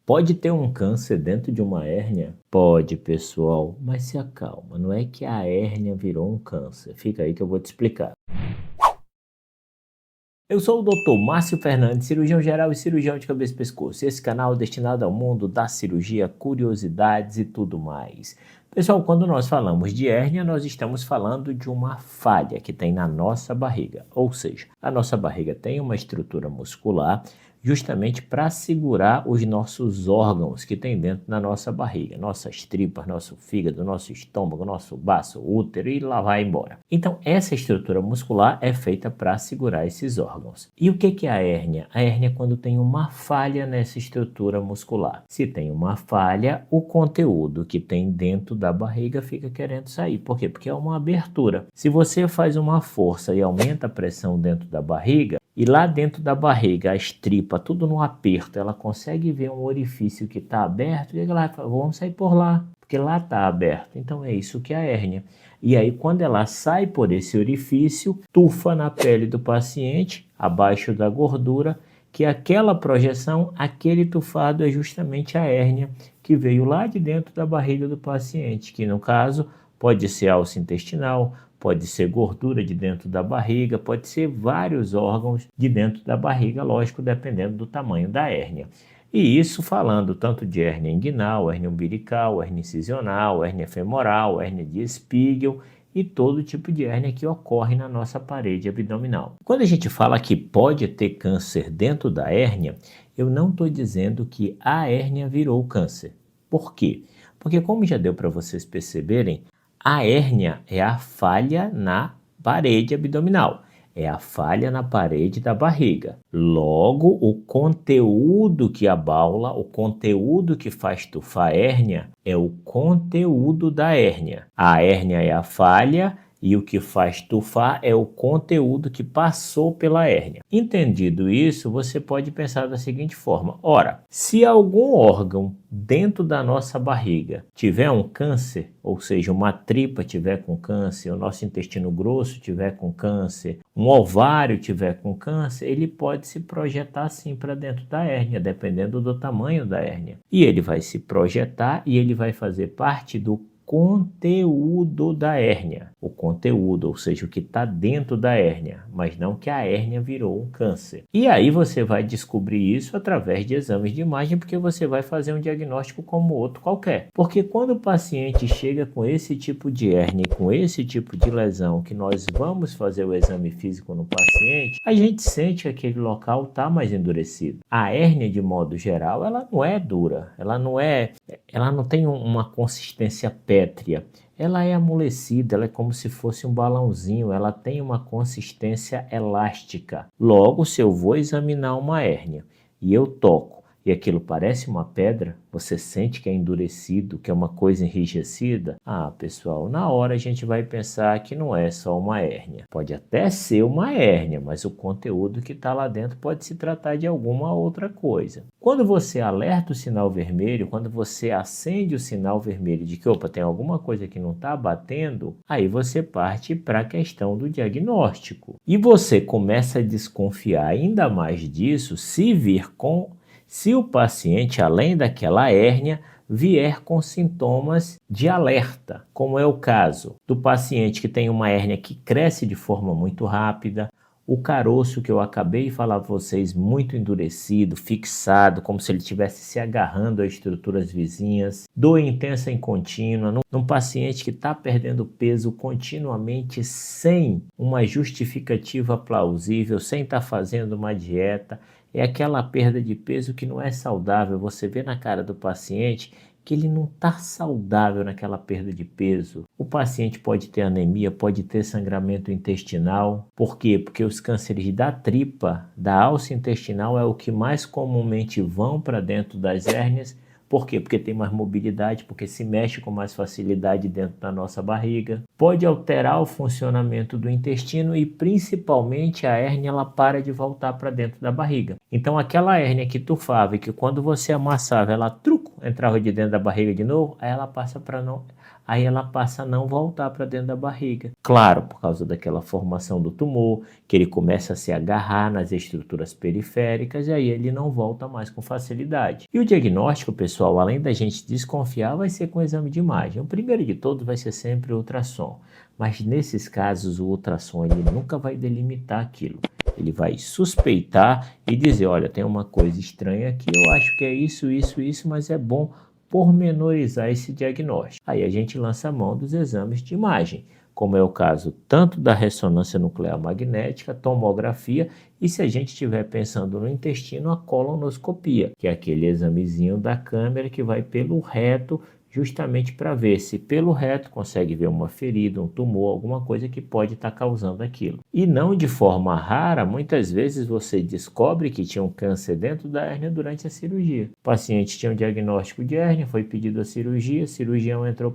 Pode ter um câncer dentro de uma hérnia? Pode, pessoal, mas se acalma, não é que a hérnia virou um câncer. Fica aí que eu vou te explicar. Eu sou o Dr. Márcio Fernandes, cirurgião geral e cirurgião de cabeça e pescoço. Esse canal é destinado ao mundo da cirurgia, curiosidades e tudo mais. Pessoal, quando nós falamos de hérnia, nós estamos falando de uma falha que tem na nossa barriga. Ou seja, a nossa barriga tem uma estrutura muscular justamente para segurar os nossos órgãos que tem dentro da nossa barriga. Nossas tripas, nosso fígado, nosso estômago, nosso baço, útero e lá vai embora. Então, essa estrutura muscular é feita para segurar esses órgãos. E o que é a hérnia? A hérnia é quando tem uma falha nessa estrutura muscular. Se tem uma falha, o conteúdo que tem dentro da barriga fica querendo sair. Por quê? Porque é uma abertura. Se você faz uma força e aumenta a pressão dentro da barriga, e lá dentro da barriga, as tripas, tudo no aperto, ela consegue ver um orifício que está aberto e ela fala, vamos sair por lá, porque lá está aberto. Então é isso que é a hérnia. E aí quando ela sai por esse orifício, tufa na pele do paciente, abaixo da gordura, que aquela projeção, aquele tufado é justamente a hérnia que veio lá de dentro da barriga do paciente, que no caso pode ser alça intestinal, pode ser gordura de dentro da barriga, pode ser vários órgãos de dentro da barriga, lógico, dependendo do tamanho da hérnia. E isso falando tanto de hérnia inguinal, hérnia umbilical, hérnia incisional, hérnia femoral, hérnia de Spiegel e todo tipo de hérnia que ocorre na nossa parede abdominal. Quando a gente fala que pode ter câncer dentro da hérnia, eu não estou dizendo que a hérnia virou câncer. Por quê? Porque como já deu para vocês perceberem, a hérnia é a falha na parede abdominal, é a falha na parede da barriga. Logo, o conteúdo que abaula, o conteúdo que faz tufar a hérnia é o conteúdo da hérnia. A hérnia é a falha e o que faz tufar é o conteúdo que passou pela hérnia. Entendido isso, você pode pensar da seguinte forma: ora, se algum órgão dentro da nossa barriga tiver um câncer, ou seja, uma tripa tiver com câncer, o nosso intestino grosso tiver com câncer, um ovário tiver com câncer, ele pode se projetar sim para dentro da hérnia, dependendo do tamanho da hérnia. E ele vai se projetar e ele vai fazer parte do conteúdo da hérnia, o conteúdo, ou seja, o que está dentro da hérnia, mas não que a hérnia virou um câncer. E aí você vai descobrir isso através de exames de imagem, porque você vai fazer um diagnóstico como outro qualquer. Porque quando o paciente chega com esse tipo de hérnia, com esse tipo de lesão, que nós vamos fazer o exame físico no paciente, a gente sente que aquele local está mais endurecido. A hérnia, de modo geral, ela não é dura, ela não tem uma consistência pétrea, ela é amolecida, ela é como se fosse um balãozinho, ela tem uma consistência elástica. Logo, se eu vou examinar uma hérnia e eu toco e aquilo parece uma pedra, você sente que é endurecido, que é uma coisa enrijecida? Ah, pessoal, na hora a gente vai pensar que não é só uma hérnia. Pode até ser uma hérnia, mas o conteúdo que está lá dentro pode se tratar de alguma outra coisa. Quando você alerta o sinal vermelho, quando você acende o sinal vermelho de que, opa, tem alguma coisa que não está batendo, aí você parte para a questão do diagnóstico. E você começa a desconfiar ainda mais disso se o paciente, além daquela hérnia, vier com sintomas de alerta, como é o caso do paciente que tem uma hérnia que cresce de forma muito rápida, o caroço que eu acabei de falar para vocês, muito endurecido, fixado, como se ele estivesse se agarrando a estruturas vizinhas, dor intensa e contínua, num paciente que está perdendo peso continuamente sem uma justificativa plausível, sem estar fazendo uma dieta. É aquela perda de peso que não é saudável. Você vê na cara do paciente que ele não está saudável naquela perda de peso. O paciente pode ter anemia, pode ter sangramento intestinal. Por quê? Porque os cânceres da tripa, da alça intestinal, é o que mais comumente vão para dentro das hérnias. Por quê? Porque tem mais mobilidade, porque se mexe com mais facilidade dentro da nossa barriga. Pode alterar o funcionamento do intestino e principalmente a hérnia ela para de voltar para dentro da barriga. Então aquela hérnia que tufava e que quando você amassava ela entrava de dentro da barriga de novo, aí ela passa a não voltar para dentro da barriga. Claro, por causa daquela formação do tumor, que ele começa a se agarrar nas estruturas periféricas e aí ele não volta mais com facilidade. E o diagnóstico, pessoal, além da gente desconfiar, vai ser com o exame de imagem. O primeiro de todos vai ser sempre o ultrassom, mas nesses casos o ultrassom ele nunca vai delimitar aquilo. Ele vai suspeitar e dizer, olha, tem uma coisa estranha aqui, eu acho que é isso, mas é bom pormenorizar esse diagnóstico. Aí a gente lança a mão dos exames de imagem, como é o caso tanto da ressonância nuclear magnética, tomografia e se a gente estiver pensando no intestino, a colonoscopia, que é aquele examezinho da câmera que vai pelo reto, justamente para ver se pelo reto consegue ver uma ferida, um tumor, alguma coisa que pode estar causando aquilo. E não de forma rara, muitas vezes você descobre que tinha um câncer dentro da hérnia durante a cirurgia. O paciente tinha um diagnóstico de hérnia, foi pedido a cirurgia, o cirurgião entrou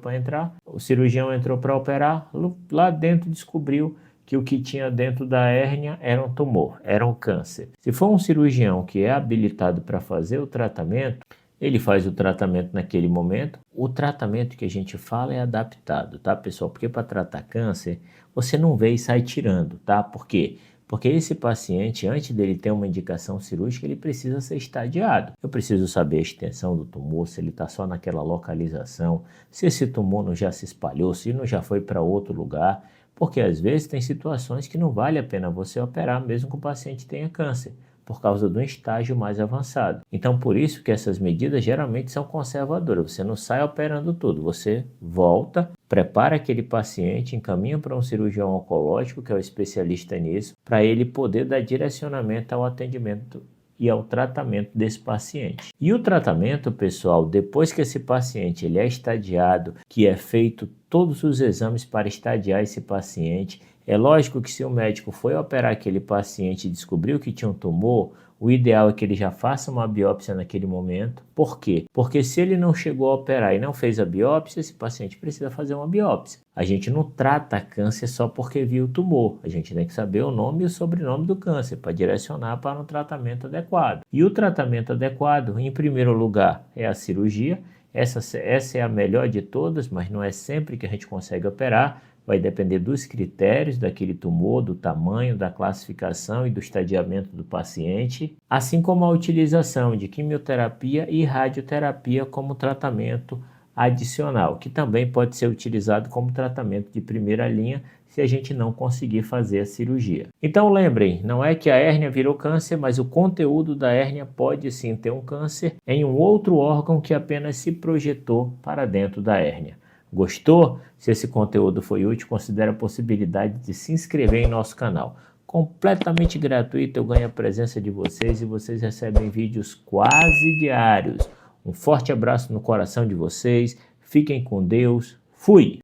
para operar, lá dentro descobriu que o que tinha dentro da hérnia era um tumor, era um câncer. Se for um cirurgião que é habilitado para fazer o tratamento, ele faz o tratamento naquele momento. O tratamento que a gente fala é adaptado, tá, pessoal? Porque para tratar câncer, você não vê e sai tirando, tá? Por quê? Porque esse paciente, antes dele ter uma indicação cirúrgica, ele precisa ser estadiado. Eu preciso saber a extensão do tumor, se ele está só naquela localização, se esse tumor não já se espalhou, se não já foi para outro lugar. Porque às vezes tem situações que não vale a pena você operar, mesmo que o paciente tenha câncer, por causa de um estágio mais avançado. Então, por isso que essas medidas geralmente são conservadoras. Você não sai operando tudo, você volta, prepara aquele paciente, encaminha para um cirurgião oncológico, que é o especialista nisso, para ele poder dar direcionamento ao atendimento e ao tratamento desse paciente. E o tratamento, pessoal, depois que esse paciente ele é estadiado, que é feito todos os exames para estadiar esse paciente, é lógico que se o médico foi operar aquele paciente e descobriu que tinha um tumor, o ideal é que ele já faça uma biópsia naquele momento. Por quê? Porque se ele não chegou a operar e não fez a biópsia, esse paciente precisa fazer uma biópsia. A gente não trata câncer só porque viu o tumor. A gente tem que saber o nome e o sobrenome do câncer para direcionar para um tratamento adequado. E o tratamento adequado, em primeiro lugar, é a cirurgia. Essa é a melhor de todas, mas não é sempre que a gente consegue operar. Vai depender dos critérios daquele tumor, do tamanho, da classificação e do estadiamento do paciente, assim como a utilização de quimioterapia e radioterapia como tratamento adicional, que também pode ser utilizado como tratamento de primeira linha se a gente não conseguir fazer a cirurgia. Então lembrem, não é que a hérnia virou câncer, mas o conteúdo da hérnia pode sim ter um câncer em um outro órgão que apenas se projetou para dentro da hérnia. Gostou? Se esse conteúdo foi útil, considere a possibilidade de se inscrever em nosso canal. Completamente gratuito, eu ganho a presença de vocês e vocês recebem vídeos quase diários. Um forte abraço no coração de vocês, fiquem com Deus, fui!